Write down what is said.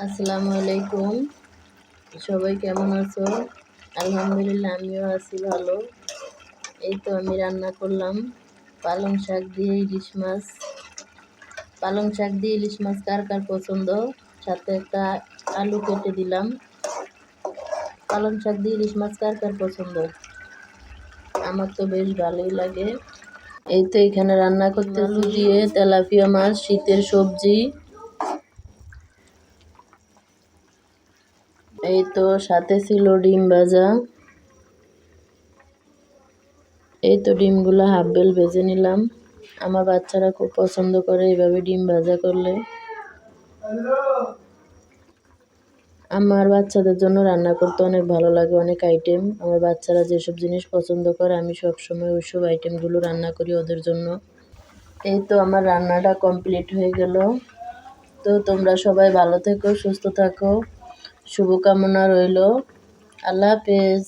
আসসালামু আলাইকুম। সবাই কেমন আছো? আলহামদুলিল্লাহ আমিও আছি ভালো। এই তো আমি রান্না করলাম পালং শাক দিয়ে ইলিশ মাছ। পালং শাক দিয়ে ইলিশ মাছ কার কার পছন্দ? সাথে একটা আলু কেটে দিলাম। পালং শাক দিয়ে ইলিশ মাছ কার কার পছন্দ? আমার তো বেশ ভালোই লাগে। এই তো এখানে রান্না করতে আলু দিয়ে তেলাপিয়া মাছ, শীতের সবজি। এই তো সাথে ছিল ডিম ভাজা। এই তো ডিমগুলো হাফ বেল ভেজে নিলাম। আমার বাচ্চারা খুব পছন্দ করে এইভাবে ডিম ভাজা করলে। আমার বাচ্চাদের জন্য রান্না করতে অনেক ভালো লাগে, অনেক আইটেম। আমার বাচ্চারা যেসব জিনিস পছন্দ করে আমি সবসময় ওইসব আইটেমগুলো রান্না করি ওদের জন্য। এই তো আমার রান্নাটা কমপ্লিট হয়ে গেল। তো তোমরা সবাই ভালো থেকো, সুস্থ থাকো, শুভকামনা রইল। আল্লাহ হাফেজ।